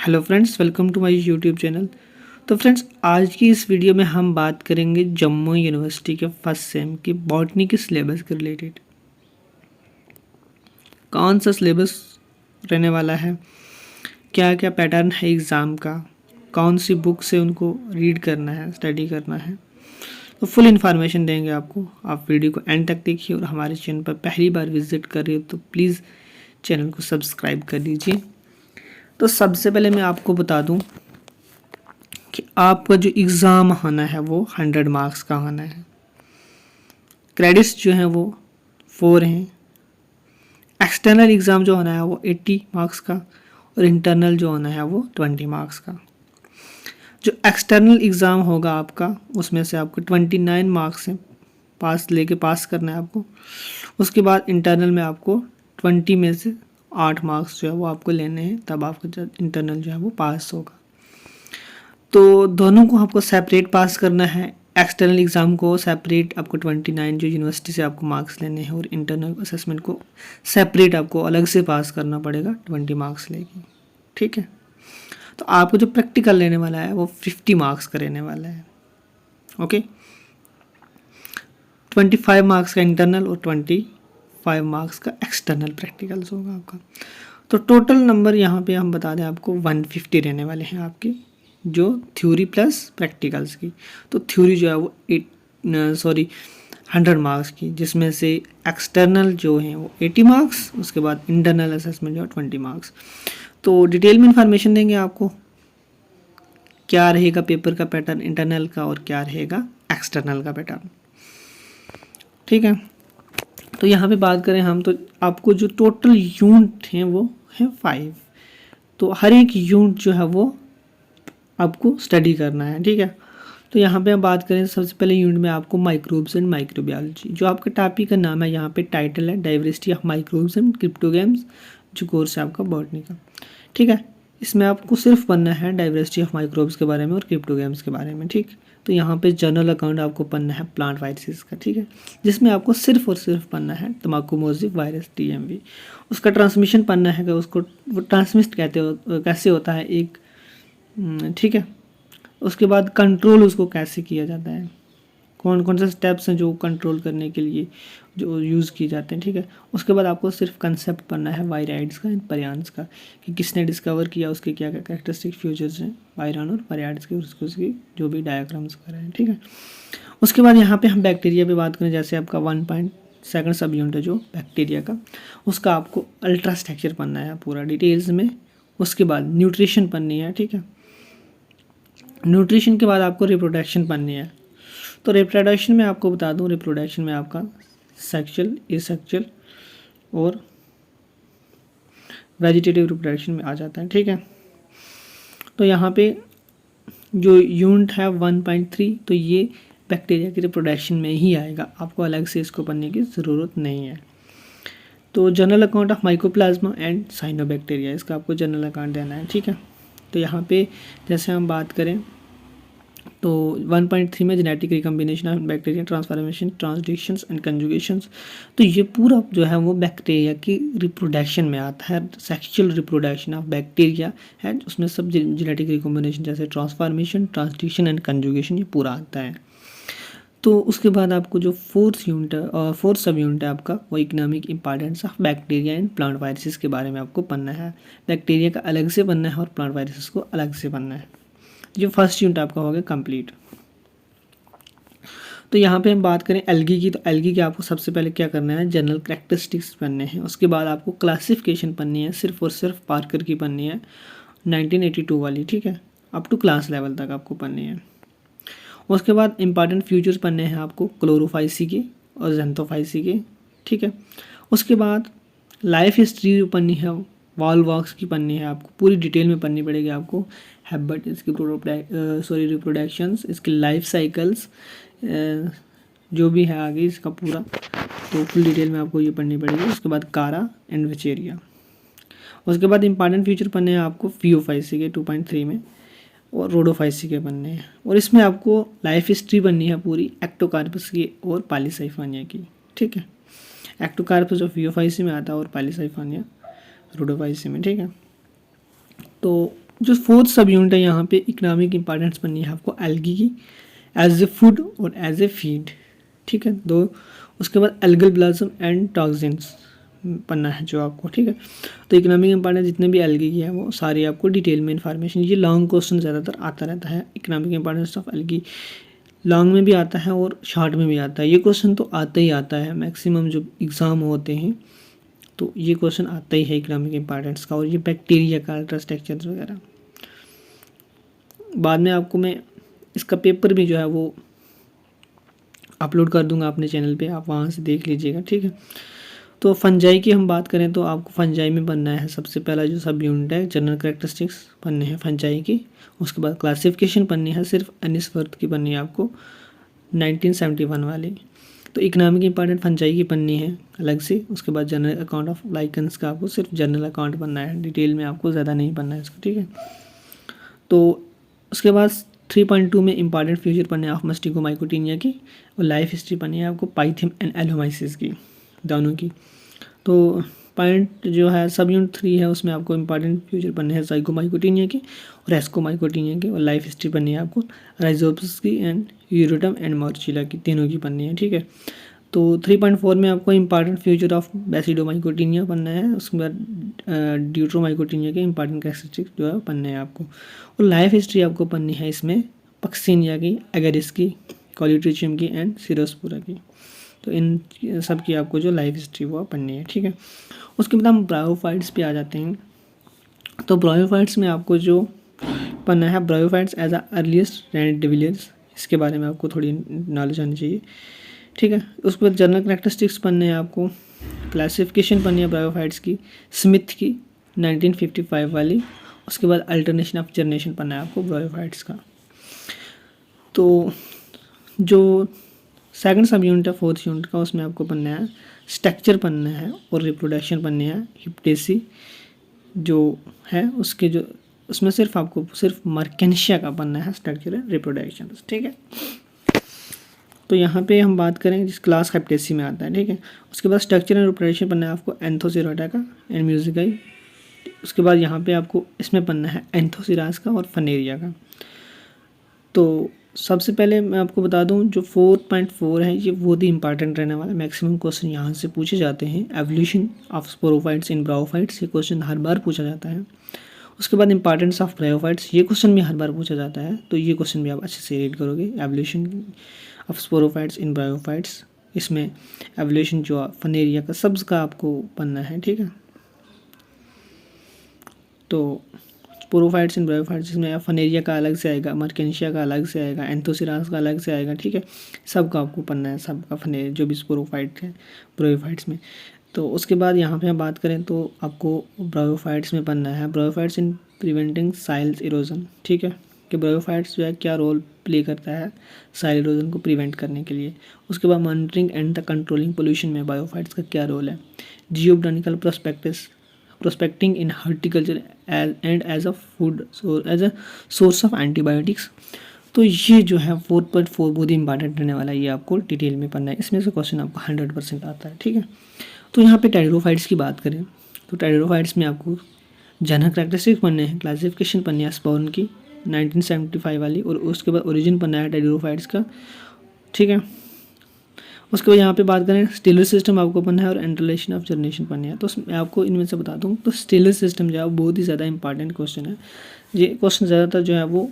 Hello friends, welcome to my YouTube channel. तो friends, आज की इस वीडियो में हम बात करेंगे जम्मू यूनिवर्सिटी के फर्स्ट सेम की बॉटनी के सिलेबस के रिलेटेड। कौन सा सिलेबस रहने वाला है, क्या क्या पैटर्न है एग्ज़ाम का, कौन सी बुक से उनको रीड करना है, स्टडी करना है, तो फुल इन्फॉर्मेशन देंगे आपको। आप वीडियो को एंड तक देखिए और हमारे चैनल पर पहली बार विजिट कर रहे हो तो प्लीज़ चैनल को सब्सक्राइब कर लीजिए। तो सबसे पहले मैं आपको बता दूं कि आपका जो एग्ज़ाम होना है वो 100 मार्क्स का होना है। क्रेडिट्स जो हैं वो 4 हैं। एक्सटर्नल एग्ज़ाम जो होना है वो 80 मार्क्स का और इंटरनल जो होना है वो 20 मार्क्स का। जो एक्सटर्नल एग्ज़ाम होगा आपका, उसमें से आपको 29 मार्क्स हैं, पास करना है आपको। उसके बाद इंटरनल में आपको 20 में से 8 मार्क्स जो है वो आपको लेने हैं, तब आपका इंटरनल जो है वो पास होगा। तो दोनों को आपको सेपरेट पास करना है। एक्सटर्नल एग्ज़ाम को सेपरेट आपको 29 जो यूनिवर्सिटी से आपको मार्क्स लेने हैं, और इंटरनल असेसमेंट को सेपरेट आपको अलग से पास करना पड़ेगा 20 मार्क्स लेके। ठीक है, तो आपको जो प्रैक्टिकल लेने वाला है वो 50 मार्क्स का रहने वाला है। ओके, 25 मार्क्स का इंटरनल और 25 मार्क्स का एक्सटर्नल प्रैक्टिकल्स होगा आपका। तो टोटल नंबर यहाँ पे हम बता दें आपको 150 रहने वाले हैं आपके, जो थ्योरी प्लस प्रैक्टिकल्स की। तो थ्योरी जो है वो 100 मार्क्स की, जिसमें से एक्सटर्नल जो है वो 80 मार्क्स, उसके बाद इंटरनल असेसमेंट जो है 20 मार्क्स। तो डिटेल में इंफॉर्मेशन देंगे आपको, क्या रहेगा पेपर का पैटर्न इंटरनल का और क्या रहेगा एक्सटर्नल का पैटर्न। ठीक है, तो यहाँ पे बात करें हम, तो आपको जो टोटल यूनिट हैं वो है 5। तो हर एक यूनिट जो है वो आपको स्टडी करना है। ठीक है, तो यहाँ पे हम बात करें, सबसे पहले यूनिट में आपको माइक्रोब्स एंड माइक्रोबायोलॉजी, जो आपका टॉपिक का नाम है, यहाँ पे टाइटल है diversity of microbes and cryptogams, जो कोर्स है आपका बॉटनी का। ठीक है, इसमें आपको सिर्फ पढ़ना है डाइवर्सिटी ऑफ माइक्रोब्स के बारे में और क्रिप्टोगेम्स के बारे में। ठीक, तो यहाँ पे जनरल अकाउंट आपको पढ़ना है प्लांट वायरसेस का। ठीक है, जिसमें आपको सिर्फ और सिर्फ पढ़ना है तम्बाकू मोजिक वायरस TMV। उसका ट्रांसमिशन पढ़ना है कि उसको वो ट्रांसमिट कैसे होता है एक। ठीक है, उसके बाद कंट्रोल उसको कैसे किया जाता है, कौन कौन से स्टेप्स हैं जो कंट्रोल करने के लिए जो यूज़ किए जाते हैं। ठीक है, उसके बाद आपको सिर्फ कंसेप्ट पढ़ना है वायराइड्स का एंड परायन्स का, कि किसने डिस्कवर किया, उसके क्या क्या कैरेक्टरिस्टिक फ्यूचर्स हैं वायरान और परायड्स के, उसकी जो भी डायग्राम्स करें हैं। ठीक है, उसके बाद यहाँ पे हम बैक्टीरिया पे बात करें, जैसे आपका 1.2 सब यूनिट है जो बैक्टीरिया का, उसका आपको अल्ट्रा स्ट्रक्चर पढ़ना है पूरा डिटेल्स में। उसके बाद न्यूट्रिशन पढ़नी है। ठीक है, न्यूट्रिशन के बाद आपको रिप्रोडक्शन पढ़नी है। तो रिप्रोडक्शन में आपको बता दूं, रिप्रोडक्शन में आपका सेक्सुअल, एसेक्सुअल और वेजिटेटिव रिप्रोडक्शन में आ जाता है। ठीक है, तो यहाँ पे जो यूनिट है 1.3, तो ये बैक्टीरिया की रिप्रोडक्शन में ही आएगा, आपको अलग से इसको पढ़ने की ज़रूरत नहीं है। तो general account of mycoplasma and cyanobacteria, इसका आपको जनरल अकाउंट देना है। ठीक है, तो यहाँ पे जैसे हम बात करें तो 1.3 में genetic recombination of bacteria, transformation, translations and conjugations. तो ये पूरा जो है वो बैक्टीरिया की रिप्रोडक्शन में आता है। सेक्सुअल रिप्रोडक्शन ऑफ बैक्टीरिया है, उसमें सब जेनेटिक रिकम्बिनेशन जैसे ट्रांसफॉर्मेशन, ट्रांसलेशन एंड कंजुगेशन, ये पूरा आता है। तो उसके बाद आपको जो फोर्थ यूनिट और फोर्थ सब यूनिट है आपका, वो economic importance of bacteria and plant viruses के बारे में आपको पढ़ना है। बैक्टीरिया का अलग से पढ़ना है और प्लांट वायरसेस को अलग से पढ़ना है। जो फर्स्ट यूनिट आपका होगा कंप्लीट। तो यहाँ पे हम बात करें एल्गी की, तो एल्गी के आपको सबसे पहले क्या करना है, जनरल कैरेक्टरिस्टिक्स पढ़ने हैं। उसके बाद आपको क्लासिफिकेशन पढ़नी है, सिर्फ और सिर्फ पार्कर की पढ़नी है 1982 वाली। ठीक है, अप टू क्लास लेवल तक आपको पढ़नी है। उसके बाद इंपॉर्टेंट फ्यूचर्स पढ़ने हैं आपको क्लोरोफाइसी के और जेंथोफाइसी के। ठीक है, उसके बाद लाइफ हिस्ट्री पढ़नी है, वॉल वॉक्स की पढ़नी है, आपको पूरी डिटेल में पढ़नी पड़ेगी आपको। हैबिट, इसकी रिप्रोडक्शंस, इसके लाइफ साइकिल्स, जो भी है आगे इसका पूरा, तो फुल डिटेल में आपको ये पढ़नी पड़ेगी। उसके बाद कारा एंड विचेरिया। उसके बाद इंपॉर्टेंट फीचर पढ़ने हैं आपको फियोफाइसी के 2.3 में, और रोडोफाइसी के पढ़ने हैं। और इसमें आपको लाइफ हिस्ट्री पढ़नी है पूरी एक्टोकार्पस की और पॉलीसाइफानिया की। ठीक है, एक्टोकार्पस जो फियोफाइसी में आता है और पॉलीसाइफानिया रोडोफाइसी में। ठीक है, तो जो फोर्थ सब यूनिट है यहाँ पे इकोनॉमिक इंपॉर्टेंस पढ़नी है आपको एल्गी की, एज ए फूड और एज ए फीड, ठीक है, दो। उसके बाद एल्गल ब्लासम एंड टॉक्सिन्स पढ़ना है जो आपको, ठीक है। तो इकोनॉमिक इंपॉर्टेंस जितने भी एल्गी की है वो सारी आपको डिटेल में इन्फॉर्मेशन, ये लॉन्ग क्वेश्चन ज़्यादातर आता रहता है। Economic importance of algae long में भी आता है और शॉर्ट में भी आता है। ये क्वेश्चन तो आता ही आता है, मैक्सिमम जो एग्ज़ाम होते हैं तो ये क्वेश्चन आता ही है इकोनॉमिक इंपॉर्टेंस का। और ये बैक्टीरिया का अल्ट्रास्ट्रक्चर वगैरह, बाद में आपको मैं इसका पेपर भी जो है वो अपलोड कर दूंगा अपने चैनल पे, आप वहाँ से देख लीजिएगा, ठीक है। तो फंजाई की हम बात करें तो आपको फंजाई में बनना है सबसे पहला जो सब यूनिट है जनरल कैरेक्टरिस्टिक्स पढ़ने हैं फंजाई की। उसके बाद क्लासिफिकेशन पढ़नी है, सिर्फ एनिसवर्थ की पढ़नी है आपको 1971 वाली। तो इकोनॉमिक इंपॉर्टेंट फंजाई की पढ़नी है अलग से। उसके बाद जनरल अकाउंट ऑफ लाइकन्स का आपको सिर्फ जनरल अकाउंट पढ़ना है, डिटेल में आपको ज़्यादा नहीं पढ़ना है इसको, ठीक है। तो उसके बाद 3.2 में इंपॉर्टेंट फ्यूचर पढ़ने ऑफ मस्टिकोमाइकोटीनिया की और लाइफ हिस्ट्री पढ़नी है आपको पाइथियम एंड एलोमाइसिस की, दोनों की। तो पॉइंट जो है सब यूनिट 3 है उसमें आपको इंपॉर्टेंट फ्यूचर पढ़ने हैं जाइगोमाइकोटीनिया की और एस्कोमाइकोटीनिया की और लाइफ हिस्ट्री पढ़नी है आपको राइजोप्सिस की एंड यूरोटम एंड मॉर्चिला की, तीनों की पढ़नी है, ठीक है। तो 3.4 में आपको इंपॉर्टेंट फ्यूचर ऑफ बेसिडोमाइकोटीनिया पढ़ना है। उसके बाद ड्यूट्रोमाइकोटीनिया के इंपॉर्टेंट कैरेक्टरिस्टिक्स जो है पढ़ने हैं आपको। और लाइफ हिस्ट्री आपको पढ़नी है इसमें पक्सिनिया की, एगरिस की, कॉलिट्रिचियम की एंड सिरोस्पुरा की। तो इन सब की आपको जो लाइफ हिस्ट्री वो पढ़नी है, ठीक है। उसके बाद हम ब्रायोफाइट्स पे आ जाते हैं। तो ब्रायोफाइट्स में आपको जो पढ़ना है bryophytes as a earliest land dwellers, इसके बारे में आपको थोड़ी नॉलेज आनी चाहिए, ठीक है। उसके बाद जनरल कैरेक्टरिस्टिक्स पढ़ने हैं आपको, क्लासिफिकेशन पढ़नी है ब्रायोफाइट्स की स्मिथ की 1955 वाली। उसके बाद अल्टरनेशन ऑफ जनरेशन पढ़ना है आपको ब्रायोफाइट्स का। तो जो सेकंड सब यूनिट है फोर्थ यूनिट का उसमें आपको पढ़ना है स्ट्रक्चर पढ़ना है और रिप्रोडक्शन पढ़नी है हिप्टेसी जो है उसके, जो उसमें सिर्फ आपको सिर्फ मर्केंशिया का पढ़ना है स्ट्रक्चर एंड रिप्रोडक्शन, ठीक है। तो यहाँ पे हम बात करें जिस क्लास हेप्टेसी में आता है, ठीक है। उसके बाद स्ट्रक्चर एंड रिप्रोडक्शन पढ़ना है आपको एंथोसिरोटा का एंड म्यूजिकाई। उसके बाद यहाँ पे आपको इसमें पढ़ना है एंथोसिरास का और फनेरिया का। तो सबसे पहले मैं आपको बता दूं जो 4.4 है ये बहुत ही इंपॉर्टेंट रहने वाला है, मैक्सिमम क्वेश्चन यहाँ से पूछे जाते हैं। Evolution of sporophytes in bryophytes, ये क्वेश्चन हर बार पूछा जाता है। उसके बाद इंपॉर्टेंस ऑफ ब्रायोफाइट्स, ये क्वेश्चन भी हर बार पूछा जाता है, तो ये क्वेश्चन भी आप अच्छे से रीड करोगे। Evolution of sporophytes in bryophytes, इसमें एवोल्यूशन जो फनेरिया का सब्ज का आपको पढ़ना है, ठीक है। तो स्पोरोफाइट्स इन ब्रायोफाइट्स में फनेरिया का अलग से आएगा, मर्केंशिया का अलग से आएगा, एंथोसिरास का अलग से आएगा, ठीक है। सबका आपको पढ़ना है, सबका फनेरिया जो भी स्पोरोफाइट है ब्रायोफाइट्स में। तो उसके बाद यहाँ पे हम बात करें तो आपको ब्रायोफाइट्स में पढ़ना है bryophytes in preventing soils erosion, ठीक है, कि ब्रायोफाइट्स जो है क्या रोल प्ले करता है साइल इरोजन को प्रिवेंट करने के लिए। उसके बाद monitoring and the controlling pollution में बायोफाइट्स का क्या रोल है। Geobotanical prospecting in horticulture and as a food as a source of antibiotics. तो ये जो है 4.4 बहुत ही इंपॉर्टेंट रहने वाला है, ये आपको डिटेल में पढ़ना है, इसमें से क्वेश्चन आपको 100% आता है, ठीक है। तो यहाँ पे टाइडोफाइट्स की बात करें तो टाइडोफाइट्स में आपको जनरल कैरेक्टरिस्टिक्स पढ़ने हैं, क्लासिफिकेशन पढ़नी है स्पॉर्न की 1975 वाली, और उसके बाद ओरिजिन पढ़ना है टाइडोफाइट्स का, ठीक है। उसके बाद यहाँ पे बात करें स्टेलर सिस्टम आपको पढ़ना है और एंटरलेशन ऑफ जनरेशन पढ़नी है। तो मैं आपको इनमें से बता दूँ तो स्टेलर सिस्टम जो है बहुत ही ज़्यादा इंपॉर्टेंट क्वेश्चन है, ये क्वेश्चन ज़्यादातर जो है वो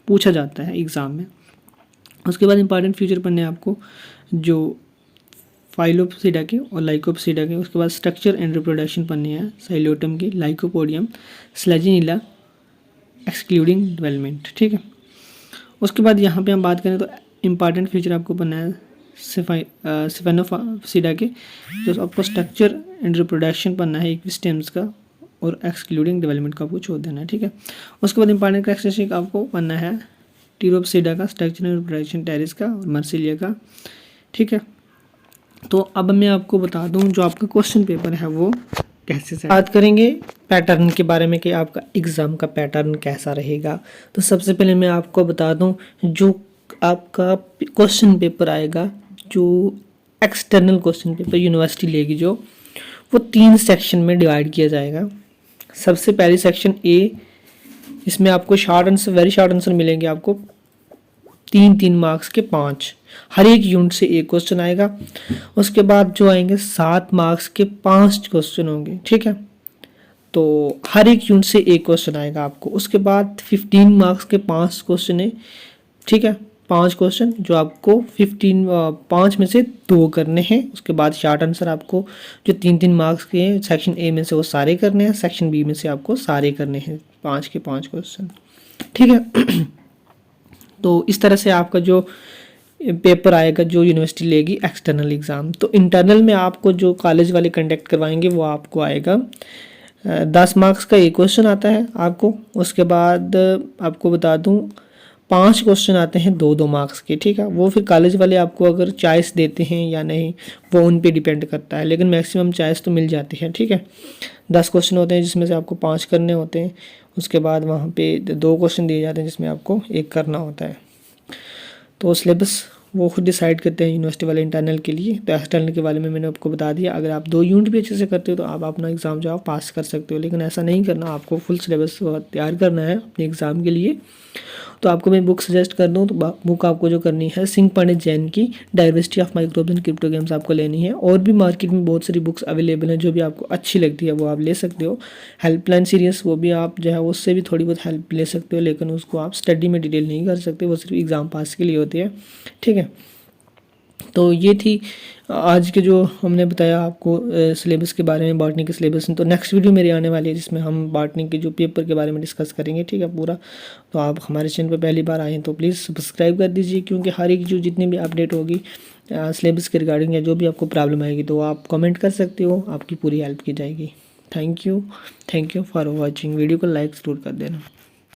पूछा जाता है एग्ज़ाम में। उसके बाद इंपॉर्टेंट फ्यूचर पढ़ने हैं आपको जो फाइलोप्सिडा के और लाइकोप्सिडा के। उसके बाद स्ट्रक्चर एंड रिप्रोडक्शन पढ़नी है साइलोटम की, लाइकोपोडियम, स्लेजिनिला एक्सक्लूडिंग डेवलपमेंट, ठीक है। उसके बाद यहाँ पे हम बात करें तो इम्पॉर्टेंट फीचर आपको पढ़ना है सिफेनोफाइडा के, जो आपको स्ट्रक्चर एंड रिप्रोडक्शन पढ़ना है इक्विस्टेम्स का और एक्सक्लूडिंग डेवलपमेंट का आपको छोड़ देना है, ठीक है। उसके बाद इंपॉर्टेंट कैरेक्टरिस्टिक आपको पढ़ना है टीरोप्सिडा का, स्ट्रक्चर एंड रिप्रोडक्शन टेरिस का और मर्सिलिया का, ठीक है। तो अब मैं आपको बता दूं जो आपका क्वेश्चन पेपर है वो कैसे से बात करेंगे पैटर्न के बारे में कि आपका एग्ज़ाम का पैटर्न कैसा रहेगा। तो सबसे पहले मैं आपको बता दूं जो आपका क्वेश्चन पेपर आएगा, जो एक्सटर्नल क्वेश्चन पेपर यूनिवर्सिटी लेगी जो, वो 3 सेक्शन में डिवाइड किया जाएगा। सबसे पहली सेक्शन ए इसमें आपको short answer, very short answer मिलेंगे आपको 3-3 मार्क्स के 5, हर एक यूनिट से एक क्वेश्चन आएगा। उसके बाद जो आएंगे 7 मार्क्स के 5 क्वेश्चन होंगे, ठीक है। तो हर एक यूनिट से एक क्वेश्चन आएगा आपको। उसके बाद 15 मार्क्स के 5 क्वेश्चन है, ठीक है, 5 क्वेश्चन जो आपको 5 में से 2 करने हैं। उसके बाद शॉर्ट आंसर आपको जो 3-3 मार्क्स के हैं सेक्शन ए में से वो सारे करने हैं, सेक्शन बी में से आपको सारे करने हैं 5 के 5 क्वेश्चन, ठीक है। तो इस तरह से आपका जो पेपर आएगा जो यूनिवर्सिटी लेगी एक्सटर्नल एग्ज़ाम। तो इंटरनल में आपको जो कॉलेज वाले कंडक्ट करवाएंगे वो आपको आएगा 10 मार्क्स का एक क्वेश्चन आता है आपको। उसके बाद आपको बता दूं 5 क्वेश्चन आते हैं 2-2 मार्क्स के, ठीक है। वो फिर कॉलेज वाले आपको अगर चॉइस देते हैं या नहीं वो उन पे डिपेंड करता है, लेकिन मैक्सिमम चॉइस तो मिल जाती है, ठीक है। 10 क्वेश्चन होते हैं जिसमें से आपको 5 करने होते हैं। उसके बाद वहाँ पे 2 क्वेश्चन दिए जाते हैं जिसमें आपको 1 करना होता है। तो सिलेबस वो खुद डिसाइड करते हैं यूनिवर्सिटी वाले इंटरनल के लिए। तो एक्सटर्नल के बारे में मैंने आपको बता दिया। अगर आप 2 यूनिट भी अच्छे से करते हो तो आप अपना एग्ज़ाम जो आप पास कर सकते हो, लेकिन ऐसा नहीं करना, आपको फुल सिलेबस तैयार करना है अपने एग्ज़ाम के लिए। तो आपको मैं बुक सजेस्ट कर दूँ तो बुक आपको जो करनी है सिंह पंडित जैन की diversity of microbes and crypto games आपको लेनी है। और भी मार्केट में बहुत सारी बुक्स अवेलेबल हैं, जो भी आपको अच्छी लगती है वो आप ले सकते हो। हेल्पलाइन सीरीज वो भी आप जो है उससे भी थोड़ी बहुत हेल्प ले सकते हो, लेकिन उसको आप स्टडी में डिटेल नहीं कर सकते, वो सिर्फ एग्ज़ाम पास के लिए होती है, ठीक है। तो ये थी आज के जो हमने बताया आपको सिलेबस के बारे में, बॉटनी के सिलेबस में। तो नेक्स्ट वीडियो मेरी आने वाली है जिसमें हम बॉटनी के जो पेपर के बारे में डिस्कस करेंगे, ठीक है, पूरा। तो आप हमारे चैनल पर पहली बार आए हैं तो प्लीज़ सब्सक्राइब कर दीजिए, क्योंकि हर एक जो जितनी भी अपडेट होगी सिलेबस के रिगार्डिंग या जो भी आपको प्रॉब्लम आएगी तो आप कमेंट कर सकते हो, आपकी पूरी हेल्प की जाएगी। Thank you for watching. Video को लाइक ज़रूर कर देना।